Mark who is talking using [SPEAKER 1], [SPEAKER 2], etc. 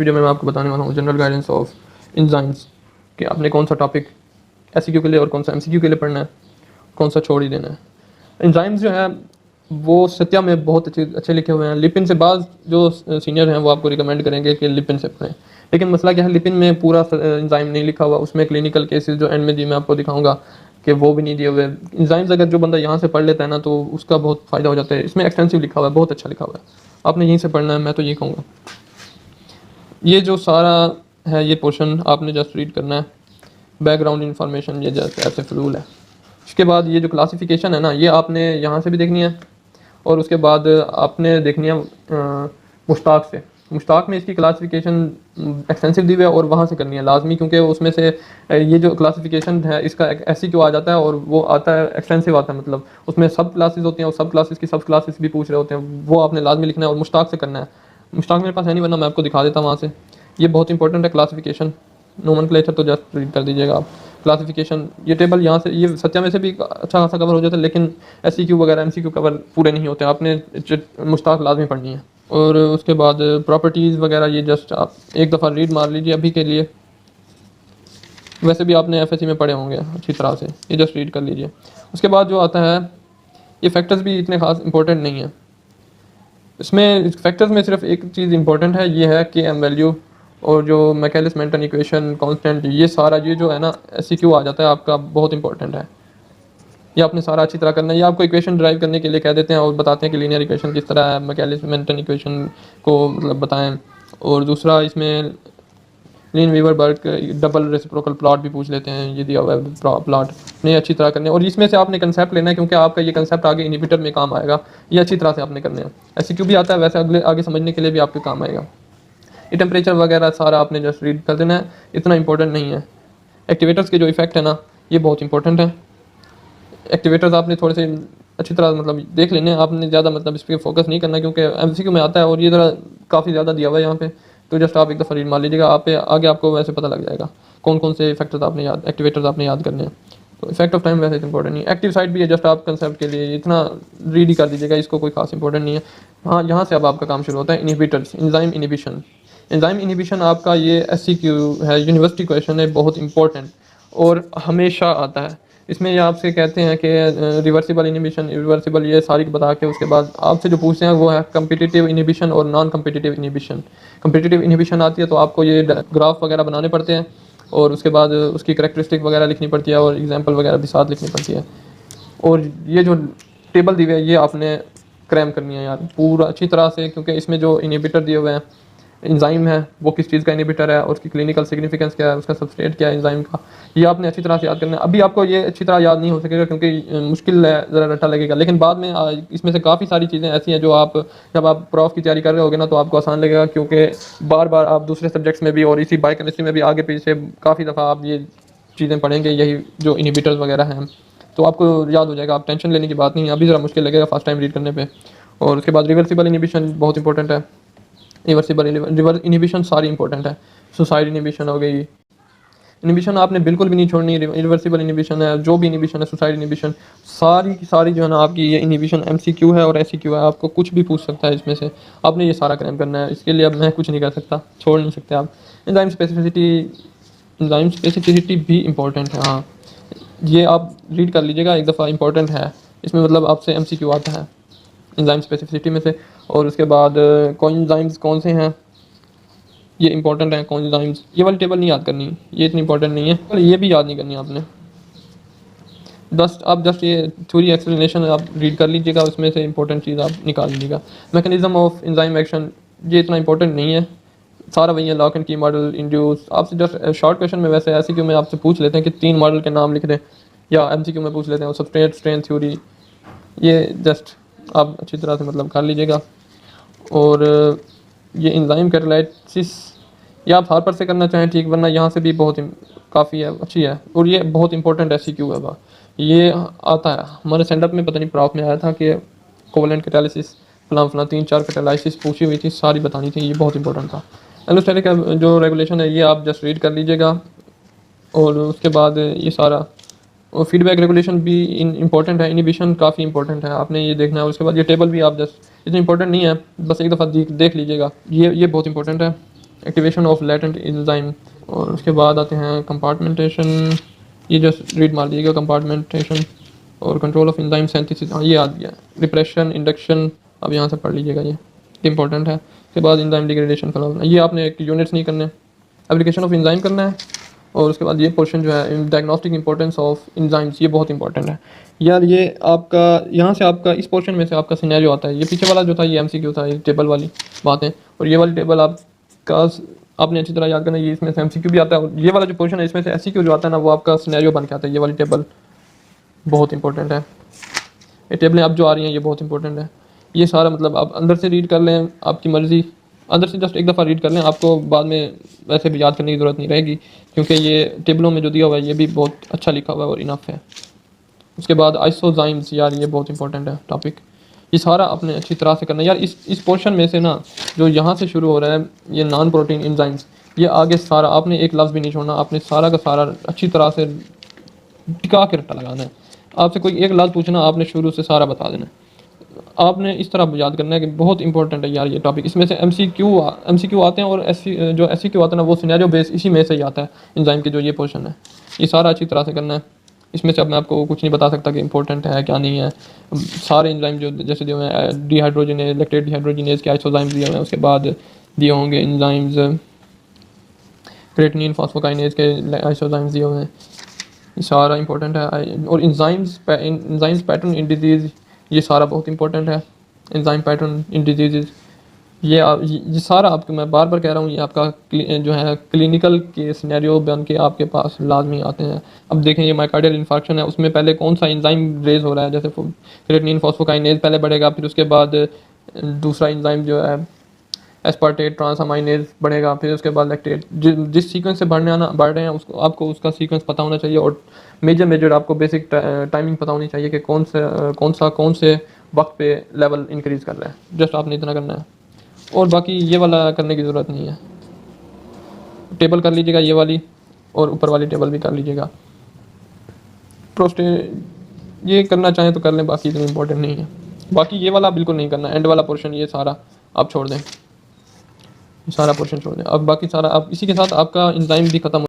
[SPEAKER 1] Video में मैं आपको बताने वाला हूँ जनरल गाइडेंस ऑफ एंजाइम्स कि आपने कौन सा टॉपिक एससीक्यू के लिए और कौन सा एमसीक्यू के लिए पढ़ना है, कौन सा छोड़ ही देना है। एंजाइम्स जो है वो सत्या में बहुत अच्छे लिखे हुए हैं। लिपिन से बाद जो सीनियर हैं वो आपको रिकमेंड करेंगे कि लिपिन से पढ़ें, लेकिन मसला क्या है, लिपिन में पूरा एंजाइम नहीं लिखा हुआ, उसमें क्लिनिकल केसेस जो एंड में जी मैं आपको दिखाऊंगा कि वो भी नहीं दिए हुए। एंजाइम्स अगर जो बंदा यहाँ से पढ़ लेता है ना तो उसका बहुत फ़ायदा हो जाता है। इसमें एक्सटेंसिव लिखा हुआ है, बहुत अच्छा लिखा हुआ है, आपने यहीं से पढ़ना है, मैं तो यही कहूँगा। ये जो सारा है ये पोर्शन आपने जस्ट रीड करना है, बैकग्राउंड इन्फॉर्मेशन ये जस्ट ऐसे फ्लूल है। इसके बाद ये जो क्लासिफिकेशन है ना ये आपने यहाँ से भी देखनी है और उसके बाद आपने देखनी है मुश्ताक से। मुश्ताक में इसकी क्लासिफिकेशन एक्सटेंसिव दी हुई है और वहाँ से करनी है लाजमी, क्योंकि उसमें से ये जो क्लासिफिकेशन है इसका ऐसी क्यों आ जाता है और वो आता है एक्सटेंसिव आता है, मतलब उसमें सब क्लासेस होती हैं और सब क्लासेस की सब क्लासेस भी पूछ रहे होते हैं, वो आपने लाजमी लिखना है और मुश्ताक से करना है। मुश्ताक मेरे पास है नहीं, वरना मैं आपको दिखा देता वहाँ से। ये बहुत इंपॉर्टेंट है क्लासिफिकेशन, नोमेनक्लेचर तो जस्ट रीड कर दीजिएगा आप। क्लासिफिकेशन ये टेबल यहाँ से, ये सत्या में से भी अच्छा खासा कवर हो जाता है, लेकिन एससीक्यू वगैरह एमसीक्यू कवर पूरे नहीं होते, आपने मुश्ताक लाजमी पढ़नी है। और उसके बाद प्रॉपर्टीज़ वगैरह ये जस्ट आप एक दफ़ा रीड मार लीजिए अभी के लिए, वैसे भी आपने एफएससी में पढ़े होंगे अच्छी तरह से, ये जस्ट रीड कर लीजिए। उसके बाद जो आता है ये फैक्टर्स भी इतने खास इंपॉर्टेंट नहीं है। इसमें फैक्टर्स में सिर्फ एक चीज़ इंपॉर्टेंट है, ये है कि एम वैल्यू और जो मैकेलिस मेंटन इक्वेशन कांस्टेंट, ये सारा ये जो है ना एससीक्यू आ जाता है आपका, बहुत इंपॉर्टेंट है। ये आपने सारा अच्छी तरह करना है। ये आपको इक्वेशन ड्राइव करने के लिए कह देते हैं और बताते हैं कि लीनियर इक्वेशन किस तरह है, मैकेलिस मेंटन इक्वेशन को मतलब बताएं। और दूसरा इसमें लीन वीवर बर्ग डबल रेसिप्रोकल प्लॉट भी पूछ लेते हैं, ये दिया हुआ है प्लॉट, नहीं अच्छी तरह करने। और इसमें से आपने कंसेप्ट लेना है क्योंकि आपका ये कंसेप्ट आगे इनहिबिटर में काम आएगा, ये अच्छी तरह से आपने करने हैं। एससीक्यू भी आता है वैसे, अगले आगे समझने के लिए भी आपके काम आएगा। ये टेम्परेचर वगैरह सारा आपने जस्ट रीड कर देना है, इतना इंपॉर्टेंट नहीं है। एक्टिवेटर्स के जो इफेक्ट है ना ये बहुत इंपॉर्टेंट है। एक्टिवेटर्स आपने थोड़े से अच्छी तरह मतलब देख लेने, आपने ज़्यादा मतलब इस पर फोकस नहीं करना क्योंकि एमसीक्यू में आता है और ये ज़रा काफ़ी ज़्यादा दिया हुआ है यहाँ पे, तो जस्ट आप एक दफ़ा रीड मार लीजिएगा, आप आगे आपको वैसे पता लग जाएगा कौन कौन से फैक्टर्स आपने याद, एक्टिवेटर्स आपने याद करने हैं। तो इफेक्ट ऑफ टाइम वैसे इंपॉर्टेंट नहीं है। एक्टिव साइट भी है, जस्ट आप कंसेप्ट के लिए इतना रीड ही कर दीजिएगा, इसको कोई खास इंपॉर्टेंट नहीं है। हाँ, यहाँ से अब आपका काम शुरू होता है, inhibitors, enzyme inhibition. Enzyme inhibition आपका ये एससीक्यू है, यूनिवर्सिटी क्वेश्चन है, बहुत इंपॉर्टेंट और हमेशा आता है। इसमें ये आपसे कहते हैं कि रिवर्सिबल इनहिबिशन, रिवर्सिबल ये सारी बता के उसके बाद आपसे जो पूछते हैं वो है कम्पिटिटिव इनहिबिशन और non competitive inhibition. Competitive inhibition आती है तो आपको ये ग्राफ वगैरह बनाने पड़ते हैं और उसके बाद उसकी करैक्टरिस्टिक वगैरह लिखनी पड़ती है और एग्जांपल वगैरह भी साथ लिखनी पड़ती है। और ये जो टेबल दी हुई है ये आपने क्रैम करनी है यार पूरा अच्छी तरह से, क्योंकि इसमें जो इनहिबिटर दिए हुए हैं, एंजाइम है वो किस चीज़ का इनहिबिटर है और उसकी क्लिनिकल सिग्निफिकेंस क्या है, उसका सबस्ट्रेट क्या है एंजाइम का, ये आपने अच्छी तरह से याद करना है। अभी आपको ये अच्छी तरह याद नहीं हो सकेगा क्योंकि मुश्किल है, ज़रा रट्टा लगेगा, लेकिन बाद में इसमें से काफ़ी सारी चीज़ें ऐसी हैं जो आप जब आप प्रॉफ की तैयारी कर रहे होगे ना तो आपको आसान लगेगा, क्योंकि बार बार आप दूसरे सब्जेक्ट्स में भी और इसी बायोकेमिस्ट्री में भी आगे पीछे काफ़ी दफ़ा आप ये चीज़ें पढ़ेंगे, यही जो इनहिबिटर्स वगैरह हैं, तो आपको याद हो जाएगा, आप टेंशन लेने की बात नहीं है। अभी ज़रा मुश्किल लगेगा फर्स्ट टाइम रीड करने पे। और उसके बाद रिवर्सिबल इनहिबिशन बहुत इंपॉर्टेंट है। रिवर्सिबल इनहिबिशन सारी इंपॉर्टेंट है। सुसाइड इनहिबिशन हो गई, इनहिबिशन आपने बिल्कुल भी नहीं छोड़नी। रिवर्सिबल इनहिबिशन है, जो भी इनहिबिशन है, सुसाइड इनहिबिशन, सारी की सारी जो है ना आपकी ये इनहिबिशन एमसीक्यू है और एससीक्यू है, आपको कुछ भी पूछ सकता है इसमें से, आपने ये सारा क्रैम करना है। इसके लिए अब मैं कुछ नहीं कर सकता, छोड़ नहीं सकते आप। एंजाइम स्पेसिफिसिटी भी इंपॉर्टेंट है, हाँ ये आप रीड कर लीजिएगा एक दफ़ा, इंपॉर्टेंट है। इसमें मतलब आपसे एमसीक्यू आता है एंजाइम स्पेसिफिसिटी में से। और उसके बाद कोएंजाइम्स कौन से हैं ये इंपॉर्टेंट है। कोएंजाइम्स ये वाली टेबल नहीं याद करनी, ये इतनी इंपॉर्टेंट नहीं है, पर ये भी याद नहीं करनी आपने। जस्ट ये थ्योरी एक्सप्लेनेशन आप रीड कर लीजिएगा, उसमें से इंपॉर्टेंट चीज़ आप निकाल लीजिएगा। मैकेनिज्म ऑफ एंजाइम एक्शन ये इतना इंपॉर्टेंट नहीं है, सारा वही है। लॉक एंड की मॉडल, इंड्यूस, आपसे जस्ट शॉर्ट क्वेश्चन में वैसे एमसीक्यू में आपसे पूछ लेते हैं कि 3 मॉडल के नाम लिख दें, या एमसीक्यू में पूछ लेते हैं सबस्ट्रेट स्ट्रेन थ्योरी, ये जस्ट आप अच्छी तरह से मतलब कर लीजिएगा। और ये एंजाइम कैटालाइसिस या आप हार्पर से करना चाहें ठीक, वरना यहाँ से भी बहुत काफ़ी है, अच्छी है। और ये बहुत इंपॉर्टेंट एमसीक्यू है, ये आता है हमारे सेंडअप में, पता नहीं प्रॉफ में आया था कि कोवलेंट कैटालिसिस फलां 3-4 कैटालाइसिस पूछी हुई थी, सारी बतानी थी, ये बहुत इंपॉर्टेंट था। एलोस्टेरिक का जो रेगुलेशन है ये आप जस्ट रीड कर लीजिएगा। और उसके बाद ये सारा और फीडबैक रेगुलेशन भी इंपॉर्टेंट है, इनहिबिशन काफ़ी इंपॉर्टेंट है, आपने ये देखना है। उसके बाद ये टेबल भी आप जस्ट इतना इंपॉर्टेंट नहीं है, बस एक दफ़ा देख लीजिएगा, ये बहुत इंपॉर्टेंट है। एक्टिवेशन ऑफ लेटेंट एंजाइम, और उसके बाद आते हैं कंपार्टमेंटेशन, ये जस्ट रीड मार लीजिएगा कंपार्टमेंटेशन, और कंट्रोल ऑफ एंजाइम सिंथेसिस, हाँ ये आ गया, रिप्रेशन, इंडक्शन, अब यहाँ से पढ़ लीजिएगा, ये इंपॉर्टेंट है। उसके बाद एंजाइम डिग्रेडेशन फिनोमेना, ये आपने एक यूनिट्स नहीं करने, एप्लीकेशन ऑफ एंजाइम करना है, और उसके बाद ये पोर्शन जो है डायग्नोस्टिक इंपॉर्टेंस ऑफ एंजाइम्स, ये बहुत इंपॉर्टेंट है यार। ये आपका यहाँ से आपका इस पोर्शन में से आपका सिनेरियो आता है, ये पीछे वाला जो था ये एमसीक्यू था, ये टेबल वाली बातें, और ये वाली टेबल आपका आपने अच्छी तरह याद करना, ये इसमें से एमसीक्यू भी आता है, और ये वाला जो पोर्शन है इसमें से एससीक्यू जो आता है ना, वो आपका सिनेरियो बन के आता है। ये वाली टेबल बहुत इंपॉर्टेंट है, ये टेबलें अब जो आ रही हैं ये बहुत इंपॉर्टेंट है। ये सारा मतलब आप अंदर से रीड कर लें, आपकी मर्ज़ी, अंदर से जस्ट एक दफ़ा रीड कर लें, आपको बाद में वैसे भी याद करने की ज़रूरत नहीं रहेगी, क्योंकि ये टेबलों में जो दिया हुआ है ये भी बहुत अच्छा लिखा हुआ है और इनफ है। उसके बाद आइसोजाइम्स, यार ये बहुत इंपॉर्टेंट है टॉपिक, ये सारा आपने अच्छी तरह से करना है यार। इस पोर्शन में से ना जो यहाँ से शुरू हो रहा है ये नॉन प्रोटीन एंजाइम्स, ये आगे सारा आपने एक लफ्ज़ भी नहीं छोड़ना, आपने सारा का सारा अच्छी तरह से टिका के रट्टा लगाना है। आपसे कोई एक लफ्ज़ पूछना, आपने शुरू से सारा बता देना है। आपने इस तरह याद करना है कि बहुत इंपॉर्टेंट है यार ये टॉपिक। इसमें से एमसीक्यू आते हैं, और जो एससीक्यू आता है ना वो सिनेरियो बेस इसी में से ही आता है। एंजाइम के जो ये पोर्शन है ये सारा अच्छी तरह से करना है। इसमें से अब मैं आपको कुछ नहीं बता सकता कि इंपॉर्टेंट है क्या नहीं है। सारे एंजाइम जो जैसे दिए हुए हैं, डिहाइड्रोजिनेज, लैक्टेट डिहाइड्रोजिनेज के आइसोजाइम्स दिए हुए हैं, उसके बाद दिए होंगे एंजाइम्स क्रेटिनिन फॉस्फोकाइनेज के आइसोजाइम्स दिए हुए हैं, ये सारा इंपॉर्टेंट है। और एंजाइम्स पैटर्न इन डिजीज़, ये सारा बहुत इंपॉर्टेंट है। एंजाइम पैटर्न इन डिजीज़, ये सारा आपको मैं बार बार कह रहा हूँ, ये आपका जो है क्लिनिकल के सिनेरियो बन के आपके पास लाजमी आते हैं। अब देखें ये माइकार्डियल इन्फार्क्शन है, उसमें पहले कौन सा एंजाइम रेज हो रहा है, जैसे क्रेटिनिन फॉस्फोकाइनेज पहले बढ़ेगा, फिर उसके बाद दूसरा एंजाइम जो है एस्पार्टेट ट्रांसअमाइनेज बढ़ेगा, फिर उसके बाद लैक्टेट। जिस सीक्वेंस से बढ़ रहे हैं उसको आपको उसका सीक्वेंस पता होना चाहिए, और मेजर आपको बेसिक टाइमिंग पता होनी चाहिए कि कौन से वक्त पे लेवल इंक्रीज़ कर रहा है। जस्ट आपने इतना करना है, और बाकी ये वाला करने की ज़रूरत नहीं है। टेबल कर लीजिएगा ये वाली, और ऊपर वाली टेबल भी कर लीजिएगा। प्रोस्टेट ये करना चाहें तो कर लें, बाकी इतना इंपॉर्टेंट नहीं है। बाकी ये वाला बिल्कुल नहीं करना, एंड वाला पोर्शन ये सारा आप छोड़ दें, सारा पोर्शन छोड़ दें। अब बाकी सारा आप इसी के साथ आपका एंजाइम भी ख़त्म